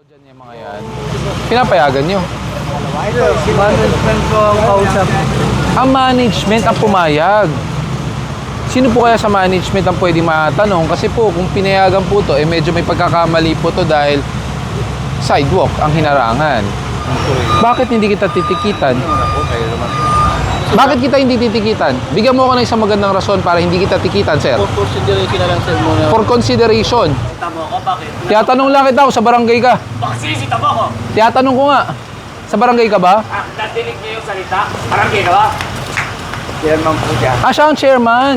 Diyan yung mga yan. Pinapayagan nyo. Management ko ang kausap. Ang management ang pumayag. Sino po kaya sa management ang pwede matanong? Kasi po, kung pinayagan po to, medyo may pagkakamali po to dahil sidewalk ang hinarangan. Bakit hindi kita titikitan? Bakit kita hindi titikitan? Bigyan mo ako ng isang magandang rason para hindi kita tikitan, sir. For consideration na lang sir muna. For consideration. Tamo ko, bakit? Tiyatanong lang kita kung sa barangay ka. Bakasisita mo ko! Tiyatanong ko nga, sa barangay ka ba? Ah, nadinig niyo yung salita? Parang ginawa? Chairman po siya. Ah, siya ang chairman.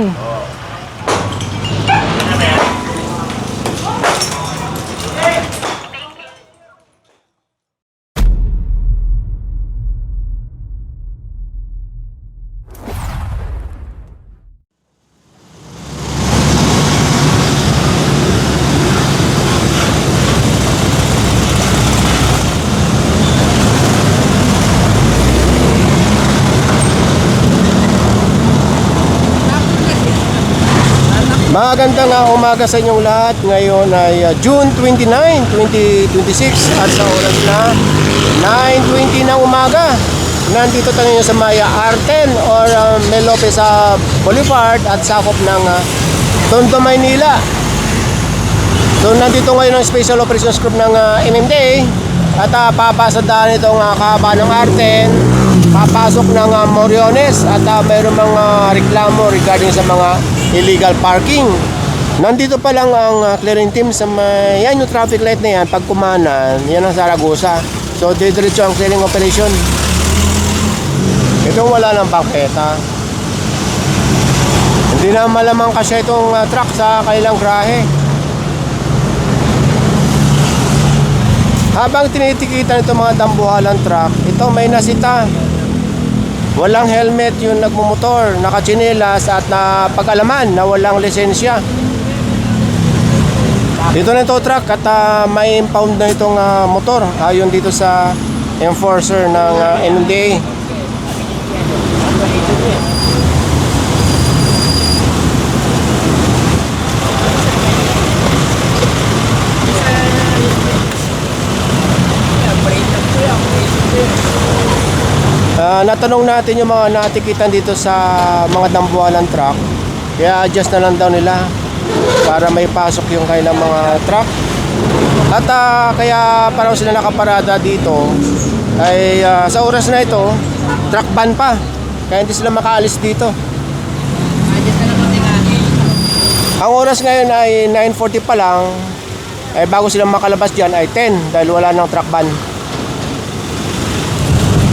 Ano ba yan? Magandang umaga sa inyong lahat. Ngayon ay June 29, 2026 at sa oras na 9:20 ng umaga. Nandito tayo sa Maya Arten or Mel Lopez Boulevard at sakop ng Tondo, Maynila. So nandito ngayon ang Special Operations Group ng MMDA at papasadahan itong kahaba ng Arten, papasok ng Moriones at mayroong mga reklamo regarding sa mga illegal parking. Nandito pa lang ang clearing team sa yan yung traffic light na yan. Pag kumanan, yan ang Zaragoza. So diretso ang clearing operation. Ito wala ng paketa. Hindi na malamang kasi itong truck sa kailang grahe. Habang tinitikitan itong mga dambuhalang truck, ito may nasita. Walang helmet yung nagmumotor, nakatsinelas at napag-alaman na walang lisensya. Dito na ito truck at may impound na itong motor ayon dito sa enforcer ng NMDA. Natanong natin yung mga natikitan dito sa mga dambuhalang truck. Kaya adjust na lang daw nila para may pasok yung kailang mga truck. At kaya parang sila nakaparada dito ay sa oras na ito, truck ban pa. Kaya hindi sila makaalis dito. Ang oras ngayon ay 9:40 pa lang. Ay bago sila makalabas dyan ay 10 dahil wala nang truck ban.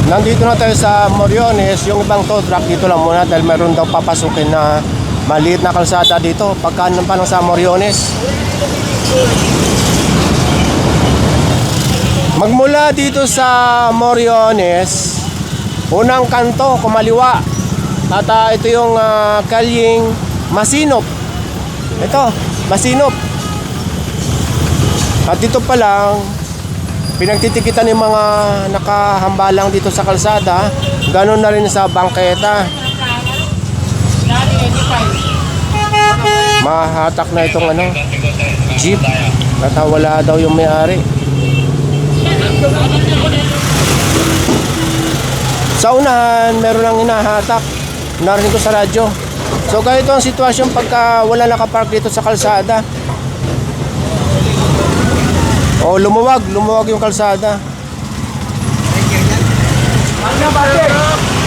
Nandito na tayo sa Moriones. Yung ibang tow truck dito lang muna dahil meron daw papasukin na maliit na kalsada dito pagkaan pa lang sa Moriones. Magmula dito sa Moriones, unang kanto kumaliwa at ito yung kalyeng Masinop. Ito, Masinop. At dito pa lang pinagtitikitan ng mga nakahambalang dito sa kalsada. Ganon na rin sa bangketa. Mahatak na itong jeep. At wala daw yung may-ari. Sa unahan, meron lang hinahatak. Narinig ko sa radyo. So ganito ang sitwasyon pagka wala nakapark dito sa kalsada. O lumuwag yung kalsada.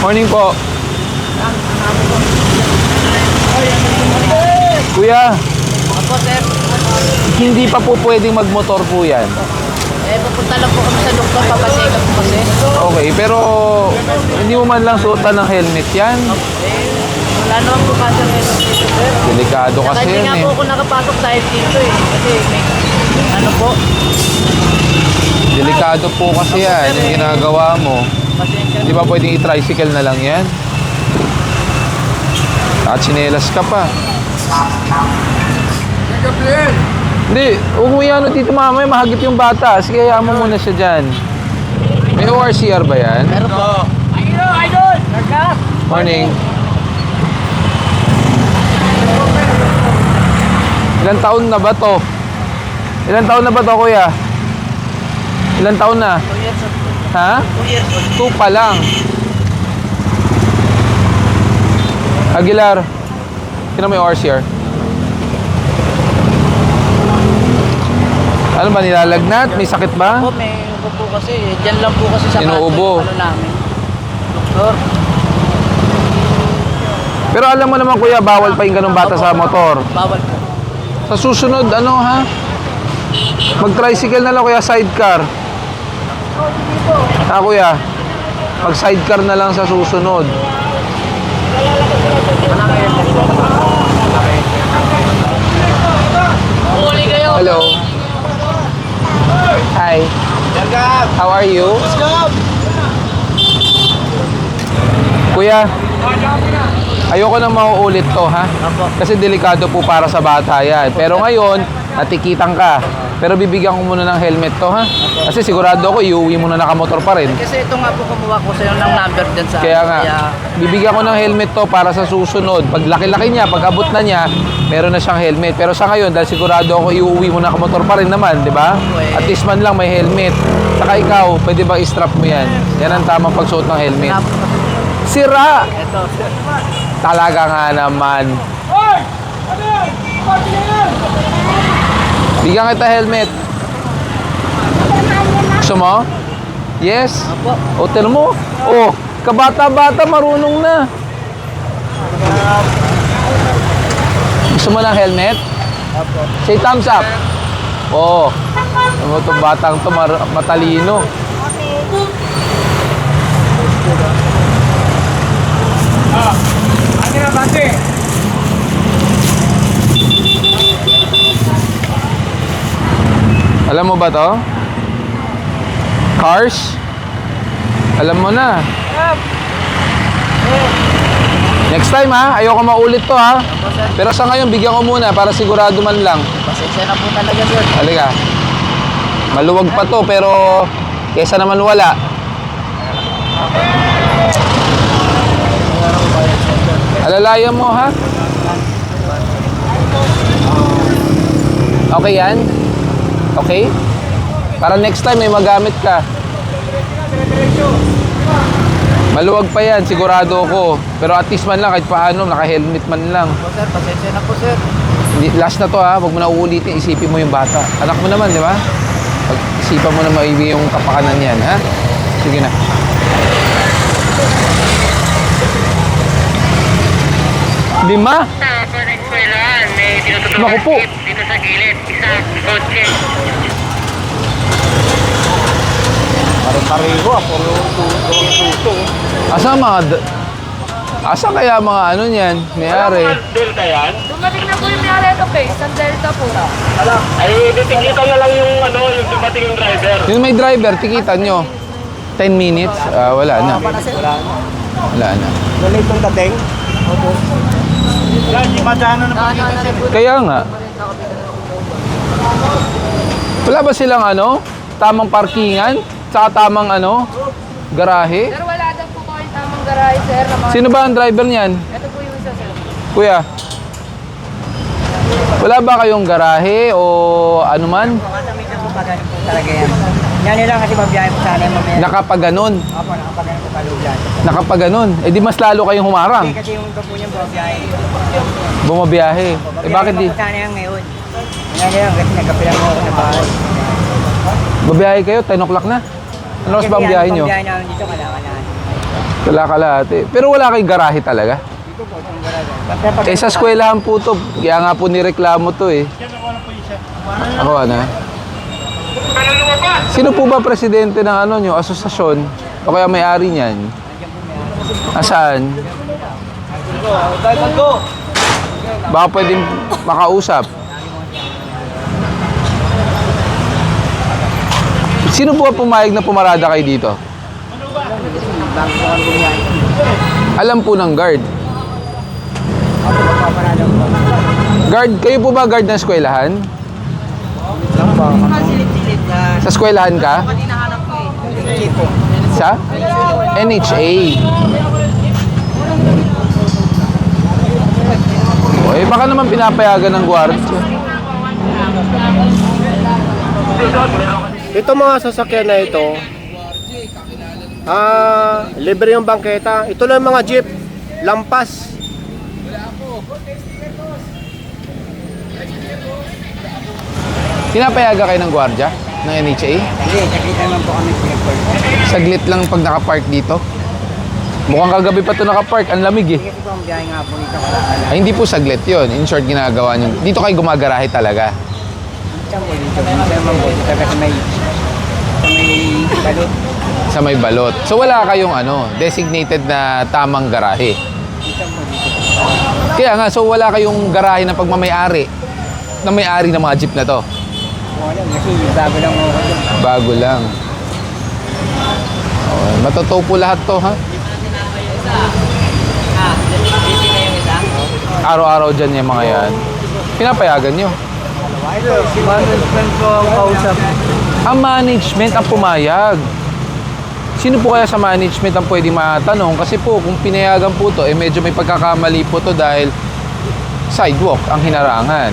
Morning po. Kuya, Opo, sir. hindi pa po pwedeng magmotor po yan. Pupunta lang po kami sa doktor, papacheck up po kasi. Okay, pero hindi mo man lang suotan ng helmet yan. Wala naman po kasi dito, sir. Delikado kasi Kasi yan nga eh. po ako nakapasok dahil dito eh. Kasi may, po, Delikado po kasi yan, yung ginagawa mo. pasensya Di ba pwedeng i-tricycle na lang yan? At sinelas ka pa. Hindi, huwag mo yan dito mamaya, mahagip yung bata. Sige, hayaan mo muna siya dyan. May ORCR ba yan? Meron po. Idol! Nagkas! Morning. Ilang taon na ba to? Ilang taon na ba to, kuya? Ilang taon na? 2 years old. Ha? 2 years old. 2 pa lang. Aguilar, sino may ORCR? Ano ba, nilalagnat? May sakit ba? Po, may ubo po kasi. Diyan lang po kasi sa Inuubo. ano namin. Doktor. Pero alam mo naman kuya, bawal pa yung ganung bata sa motor. Bawal po. Sa susunod, ano ha? Mag-tricycle na lang kuya, sidecar. Ha kuya? Mag-sidecar na lang sa susunod. Huli kayo. Hello. Hi. How are you? Kuya, ayoko na mauulit to ha. Kasi delikado po para sa bata yan. Pero ngayon, natikitan ka. Pero bibigyan ko muna ng helmet to ha. Kasi sigurado ako, iuwi mo na nakamotor pa rin. Kasi ito nga po kumuha ko sa'yo ng number dyan sa... Kaya nga, bibigyan ko ng helmet to para sa susunod. Pag laki-laki niya, pag abot na niya, meron na siyang helmet. Pero sa ngayon, dahil sigurado ako iuwi mo na nakamotor pa rin naman, di ba? At least man lang may helmet. Saka ikaw, pwede ba i-strap mo yan? Yan ang tamang pagsuot ng helmet. Sira! Ito. Talaga nga naman. Bigyan kita helmet. Gusto mo? Yes? Hotel mo? Oh, kabata-bata marunong na. Gusto mo ng helmet? Say thumbs up. Oh. Ano itong batang to matalino. Alam mo ba to? Cars? Alam mo na. Next time ha, ayoko maulit to ha. Pero sa ngayon, bigyan ko muna para sigurado man lang. Pasensya na po talaga, sir. Halika. Maluwag pa to pero kesa naman wala. Alalayan mo ha. Okay yan? Okay? Para next time may magamit ka. Maluwag pa yan, sigurado ako. Pero at least man lang, kahit paano, naka-helmet man lang. Po, sir. Pasensya na po, sir. Last na to ha, huwag mo na uulitin, isipin mo yung bata. Anak mo naman, di ba? Pag-isipan mo na maibig yung kapakanan yan, ha? Sige na. Lima? Sa eskwelahan, may tinutulungan Naku po. dito sa gilid, isa, kotse. Asa mga... Asa kaya mga ano niyan? May-ari. Delta yan? Dumating na po yung Miareto Bay, sa Delta po. Ay, titikita na lang yung ano, yung dumating yung driver. Yung may driver, tikitan nyo. 10 minutes? Wala na. Wala na. Wala itong dating? Opo. Yan, di madano na Kaya nga. Wala ba silang ano? Tamang parkingan? Tsaka tamang ano? Garahe? Pero wala daw po kayong tamang garahe, sir. Na mga... Sino ba ang driver niyan? Ito po yung isa, sir. Kuya? Wala ba kayong garahe o ano man? Minsan po pagano po talaga yan. Yan nila kasi mabiyahe po sana yung mamaya. Nakapaganon? Opo, nakapagano po kaluglan. Nakapaganon? Eh di mas lalo kayong humarang. Kasi yung iba po niya bumabiyahe. Bumabiyahe. Eh bakit di? Sana yan ngayon. Yan nila kasi nagkapilang mo ako sa bahay. Babiyahe kayo? 10 o'clock na? Ano mas ba ang biyahe nyo? Pambiyahe namin dito, kalakalaan. Wala kalahati. Pero wala kayong garahe talaga? Dito po, itong garahe. Eh sa eskwelahan po to. Kaya nga po nireklamo to eh. Ako ano? Sino po ba presidente ng ano nyo? Asosasyon? O kaya may-ari niyan? Asaan? Baka pwedeng makausap. Sino po pumayag na pumarada kayo dito? Alam po ng guard. Guard, kayo po ba guard ng eskwelahan? Silip-silip na. Sa eskwelahan ka? Hinahanap ko eh. Sa? NHA. O, eh baka naman pinapayagan ng guard. Ito mga sasakyan na ito, libre yung bangketa. Ito lang mga jeep, lampas. Pinapayaga kayo ng gwardiya ng NHA? Hindi, nakita naman po kami pinag-park. Saglit lang pag nakapark dito. Mukhang kagabi pa ito nakapark, ang lamig eh. Kasi po ang biyahe nga po nito kalakala. Ay, hindi po saglit yon. In short, ginagawa nyo. Dito kayo gumagarahe talaga. Minsan po dito, minsan naman po dito kasi may balot. Sa may balot. So wala kayong designated na tamang garahe. Minsan po dito. Kaya nga, so wala kayong garahe na pagmamayari. Na may-ari ng mga jeep na to. Kung alam, kasi bago lang ako dyan. Bago lang. Oh, matotoo po lahat to, ha? Araw-araw dyan yung mga yan. Pinapayagan nyo. Ito, si management ko ang kausap. Ang management ang pumayag. Sino po kaya sa management ang pwede matanong? Kasi po, kung pinayagan po to, medyo may pagkakamali po to dahil sidewalk ang hinarangan.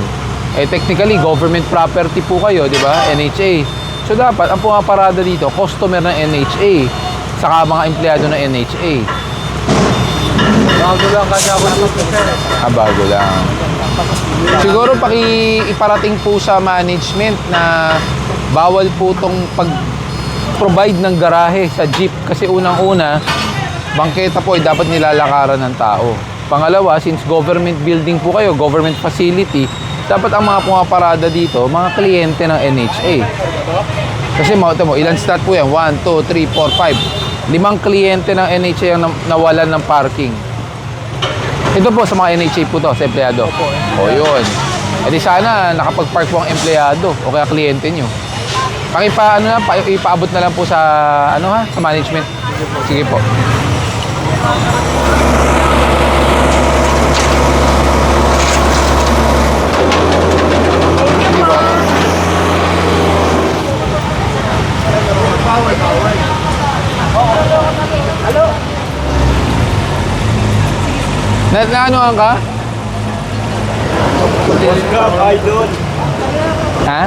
Technically, government property po kayo, di ba? NHA. So, dapat, ang pumaparada dito, customer ng NHA, saka mga empleyado ng NHA. Bago lang kasi ako dito, sir. Bago lang. Siguro, iparating po sa management na bawal po tong pag-provide ng garahe sa jeep. Kasi unang-una, bangketa po ay dapat nilalakaran ng tao. Pangalawa, since government building po kayo, government facility, dapat ang mga pumaparada dito, mga kliyente ng NHA. Kasi ilan stat po yan? 1, 2, 3, 4, 5. 5 kliyente ng NHA ang nawalan ng parking. Ito po sa mga NHA po to, sa empleyado. O yun. E di sana nakapag-park po ang empleyado o kaya kliyente nyo. Ipaabot na lang po sa sa management. Sige po. Naanohan ka? Idol. Ha?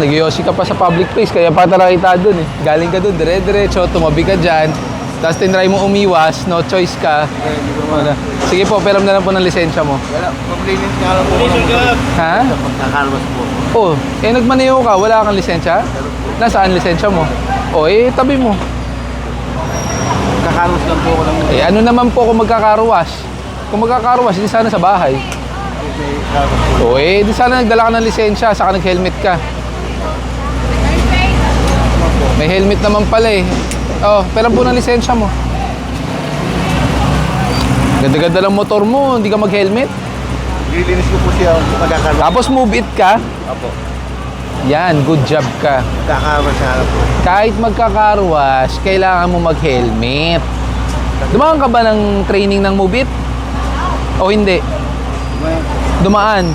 Nag-yosi ka pa sa public place, kaya patara kita dun eh. Galing ka dun, dire-diretso, tumabi ka dyan. Tapos tinry mo umiwas, no choice ka. Sige po, peram na lang po ng lisensya mo. Wala, complainant nga lang po. Ha? Nakakalwas po. Oh, nagmaneho ka, wala kang lisensya? Nasaan lisensya mo? Tabi mo. Nakakalwas lang po ako lang. Ano naman po kung magkakaruwas? Kung magkakaruwas, di sana sa bahay. Di sana nagdala ka ng lisensya, saka nag-helmet ka. May helmet naman pala eh. Pero po ng lisensya mo. Ganda-ganda ng motor mo, hindi ka mag-helmet. Lilinis ko po siya kung magkakalwas. Tapos move it ka. Apo. Yan, good job ka. Magkakalwas na lang po. Kahit magkakarwas, kailangan mo mag-helmet. Dumaan ka ba ng training ng move it? O hindi? Dumaan.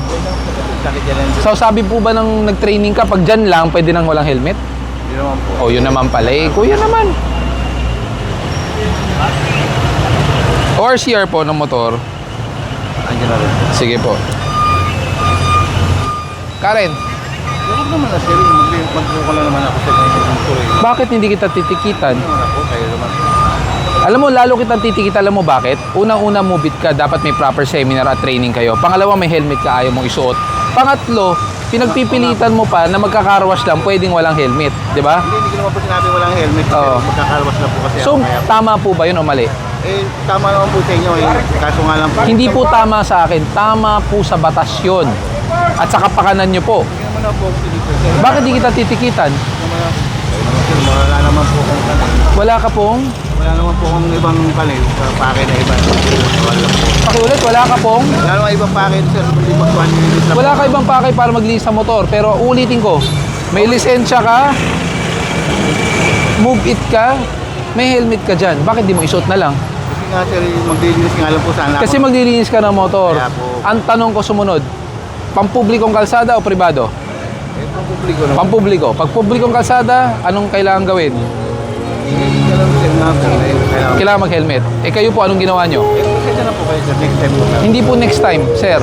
Sakit yan lang. So sabi po ba nang nag-training ka, pag dyan lang, pwede nang walang helmet? Hindi naman po. Yun naman pala eh. Kuya naman. ORCR po ng motor. Andiyan na rin. Sige po. Karen, Huwag naman na sir, magbuko lang naman ako sa ganyan. bakit hindi kita titikitan? Ano naman ako, kayo naman. Alam mo, lalo kitang titikita, alam mo bakit? Unang-una, move it ka, dapat may proper seminar at training kayo. Pangalawa, may helmet ka, ayaw mong isuot. Pangatlo, pinagpipilitan mo pa na magkakarwash lang, pwedeng walang helmet, di ba? Hindi ko naman po sinabi walang helmet. Oo. Pero magkakalwas na po kasi So, ako. Kaya, tama po ba yun o mali? tama naman po sa inyo. Kaso nga lang po. Hindi po tama sa akin, tama po sa batas yun. At sa kapakanan nyo po. Hindi naman ako po dito sir. Bakit di kita titikitan? Wala naman po akong Wala ka pong? wala naman po akong ibang panel sa pake na iba. Wala po. Pakiulit, wala ka pong? Wala naman ibang pake sir. Hindi magkuhan yung lang. Wala ka ibang pakay para maglinis sa motor. Pero ulitin ko, may lisensya ka, move it ka, may helmet ka dyan. Bakit di mo isuot na lang? Kasi nga sir, maglilinis nga lang po sana Kasi ako. maglilinis ka ng motor. Kaya po. Ang tanong ko sumunod, pampublikong kalsada o pribado? Pampubliko naman. Pampubliko. Pag publikong kalsada, anong kailangan gawin? Hindi lang sir nga po. Kailangan. Kailangan mag-helmet. Kayo po, anong ginawa nyo? Kasi na po kayo sir, next time po. Hindi po next time, sir.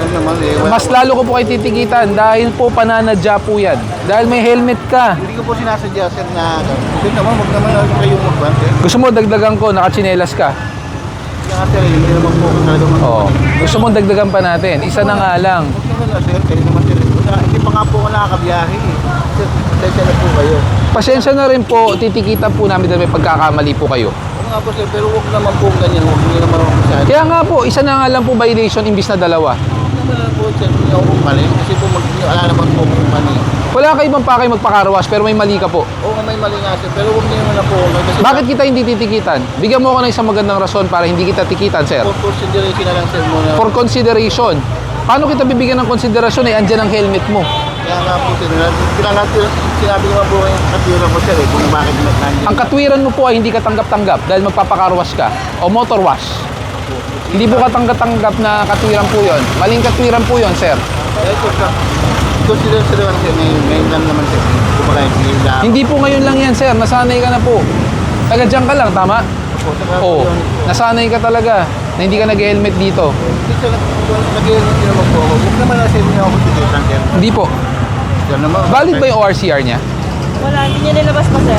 naman eh. Mas lalo ko po kayo titikitan dahil po pananadya po yan. Dahil may helmet ka. Hindi ko po sinasadya sir na kasi naman wag naman kayo magban sir. Gusto mo dagdagan ko, nakatsinelas ka. Kaya sir, hindi naman po talaga Oo. Gusto mo dagdagan pa natin. Isa na nga lang. Huwag naman sir, kayo naman sir. Hindi pa nga po ako nakakabiyahe eh. Sir, pasensya na po kayo. Pasensya na rin po, titikitan po namin dahil may pagkakamali po kayo. Oo nga po sir, pero huwag naman po ganyan. Huwag niyo naman ako masyado. Kaya nga po, isa na nga lang po violation imbis na dalawa. Huwag naman po sir, hindi ako mali. Kasi po wala naman po kung mali. Wala ka ibang pakay magpakarwas pero may mali ka po. Oo nga may mali nga sir, pero huwag niyo naman na po. Kasi Bakit kita hindi titikitan? Bigyan mo ako ng isang magandang rason para hindi kita tikitan, sir. for consideration na lang sir muna. For consideration. Paano kita bibigyan ng konsiderasyon eh, andyan ang helmet mo? Kaya nga po sir, sinabi ko nga po yung katira ko sir eh, kung bakit nandiyan. Ang katwiran mo po ay hindi ka tanggap-tanggap dahil magpapakarwas ka o motor wash. Hindi po ka tanggap-tanggap na katwiran po yon. Maling katwiran po yon, sir. Kaya ito sir, consider sir naman sir, ngayon lang naman sir. Kumbaga, hindi lang. Hindi po ngayon lang yan, sir. Nasanay ka na po. Taga dyan ka lang, tama? Oo. Nasanay ka talaga na hindi ka nag-helmet dito. Hindi sir, nag-iinit din naman po ako. Huwag naman na sir, hindi ako consideration sir. Hindi po. Sir naman. Valid ba yung ORCR niya? Wala, hindi niya nilabas pa, sir.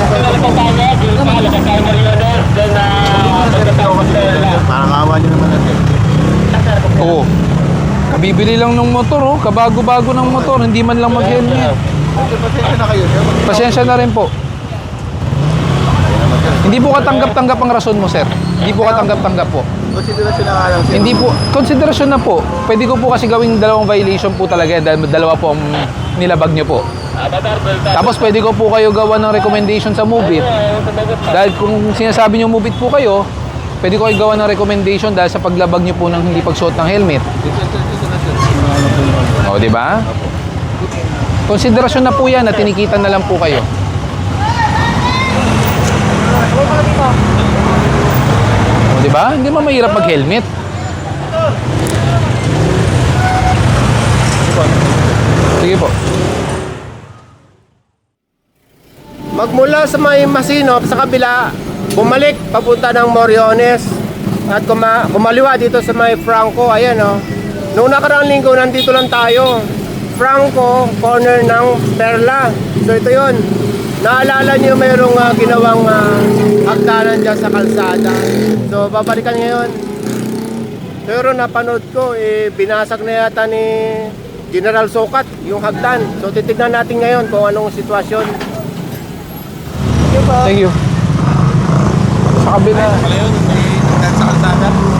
Parang awa niyo naman na sir. Oo. Kabibili lang ng motor, oh. Kabago-bago ng motor. Hindi man lang mag-helmet. Sir, pasensya na kayo sir. Pasensya na rin po. Hindi po katanggap-tanggap ang rason mo, sir. Hindi po katanggap-tanggap po. Consideration na nga lang sir. Hindi po, konsiderasyon na po. Pwede ko po kasi gawing dalawang violation po talaga dahil dalawa po ang nilabag nyo po. Tapos pwede ko po kayo gawa ng recommendation sa Move It. Dahil kung sinasabi nyo Move It po kayo, pwede ko kayo gawa ng recommendation dahil sa paglabag nyo po ng hindi pagsuot ng helmet. O, di ba? Konsiderasyon na po yan na tinikitan na lang po kayo. O, di ba? Hindi mo mahirap mag-helmet. Sige po. Magmula sa may Masinop sa kabila, bumalik papunta ng Moriones at kumaliwa dito sa may Franco. Ayan o. Noong nakaraang linggo, nandito lang tayo. Franco, corner ng Perla. So ito yun. Naalala nyo mayroong ginawang hagdanan dyan sa kalsada. So babalikan ngayon. Pero napanood ko, binasag na yata ni General Sokat yung hagdan. So titignan natin ngayon kung anong sitwasyon. Thank you. Sa kabila.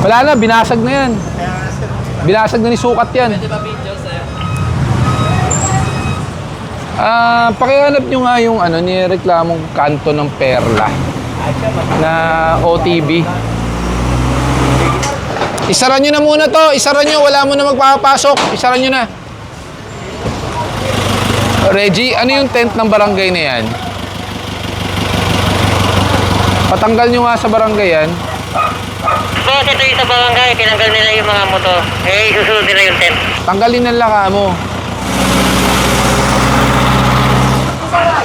Wala na, binasag na yan. Binasag na ni Sukat yan. Pakihanap nyo nga yung nireklamong kanto ng Perla na OTB. Isara nyo na muna to. Isara nyo. Wala mo na magpapasok. Isara nyo na. Reggie, ano yung tent ng barangay na yan? Patanggal nyo nga sa barangay yan. Boss, ito yung sa barangay. Tinanggal nila yung mga motor. Eh, susunod nila yung tent. Tanggalin ng laka mo.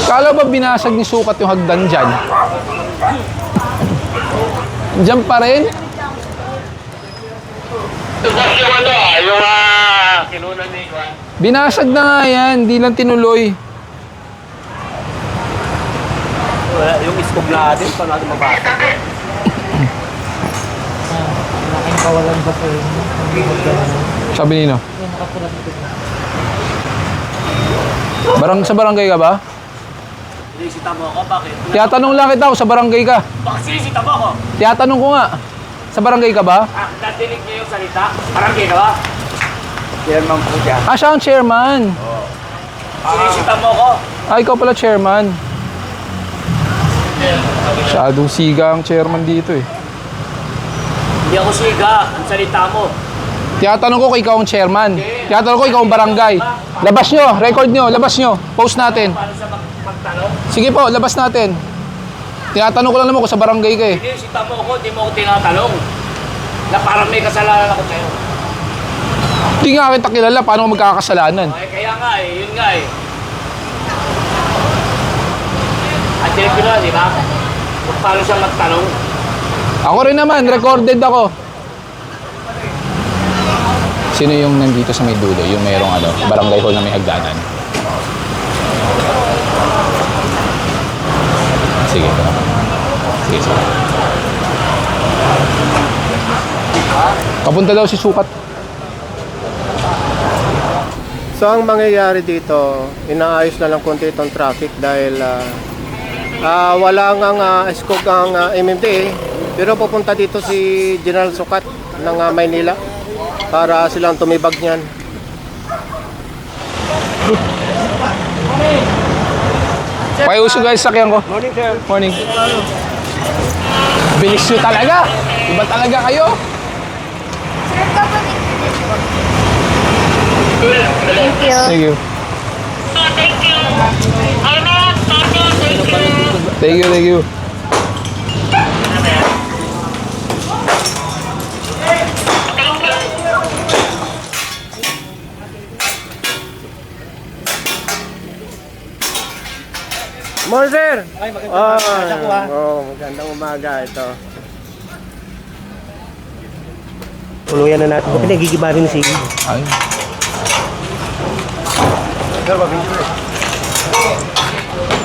Kala ba binasag ni Sukat yung hagdan dyan? Diyan pa rin? Yung kinunan ni Juan. Binasag na nga yan, hindi lang tinuloy. Yung iskog natin, paano natin mabasa? Malaking kawalan ba sa inyo? Sabi nino? Yung nakapula dito. Sa barangay ka ba? Sinisita mo ako, bakit? Tiyatanong lang kita kung sa barangay ka. Bakit sinisita mo ako? Tiyatanong ko nga. Sa barangay ka ba? Nadinig niyo yung salita? Parang ginawa? Chairman po siya. Siya ang chairman. Sinisita mo ako? Ikaw pala chairman. Masyadong siga ang chairman dito eh. Hindi ako siga. Ang salita mo. Tiyatanong ko kung ikaw ang chairman. Tiyatanong ko ikaw ang barangay. Labas nyo, record nyo, labas nyo. Post natin. Paano sa magtanong? Sige po, labas natin. Tinatanong ko lang naman kung sa barangay ka eh. Sinisita mo ako, di mo ako tinatanong. Na parang may kasalanan ako sa'yo. Hindi nga kita kilala, paano ko magkakasalanan? Okay, kaya nga eh, yun nga eh. At direct ko na, di ba? Kung paano siya magtanong. Ako rin naman, recorded ako. Sino yung nandito sa may dulo? Yung mayroong ano, barangay hall na may hagdanan? Sige. Sige, sige. Papunta daw si Sukat. So ang mangyayari dito, inaayos na lang konti itong traffic dahil wala ngang scope ang MMDA, pero pupunta dito si General Sukat ng Maynila para silang tumibag niyan. Pakiusog guys, sakyan ko. Morning, sir. Morning. Bilis nyo talaga. Iba talaga kayo. Thank you. Thank you. Thank you, thank you. Morning, sir! Ay, magandang umaga ito. Tuluyan na natin. Bakit nagigiba rin si Ibo? Ay.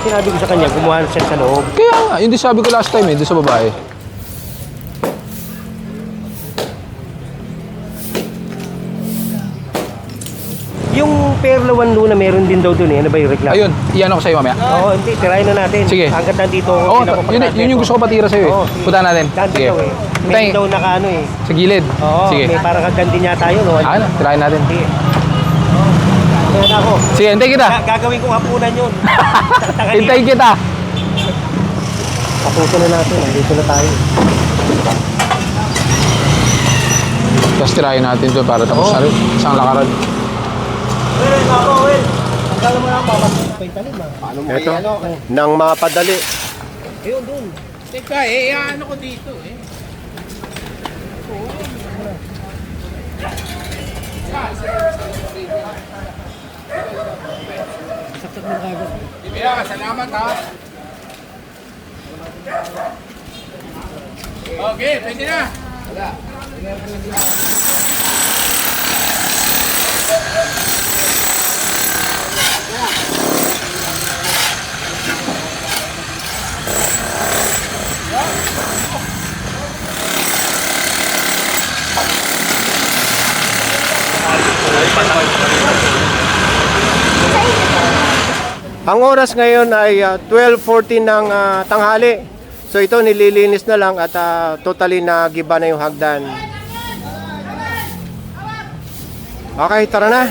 Sinabi ko sa kanya, gumawa siya sa loob. Kaya nga, yun din sabi ko last time doon sa babae. Yung Perlawan Luna, meron din daw dun eh. Ano ba yung reklamo? Ayun, iyan ako sa'yo mamaya. Oo, hindi. Tirahin na natin. Sige. Hanggat nandito ako. Oo, yun yung gusto ko patira sa'yo eh. Oo. Punta natin. Dante Sige. daw eh. Hintayin. Meron daw nakaano eh. Sa gilid. Oo, Sige. may parang kagandi niya tayo. No? Ano, tirahin natin. Sige. Kaya na ako. Sige, hintayin kita. Gagawin kong hapunan yun. Hintayin kita. Papuso na natin. Nandito na tayo. Tapos tirahin natin to para tapos na rin. Isang lakaran. Ito, nang mapadali. Teka, ano ko dito eh. Salamat ha. Okay, pwede na. Ang oras ngayon ay 12:40 ng tanghali. So ito nililinis na lang at totally na giba na yung hagdan. Okay, tara na.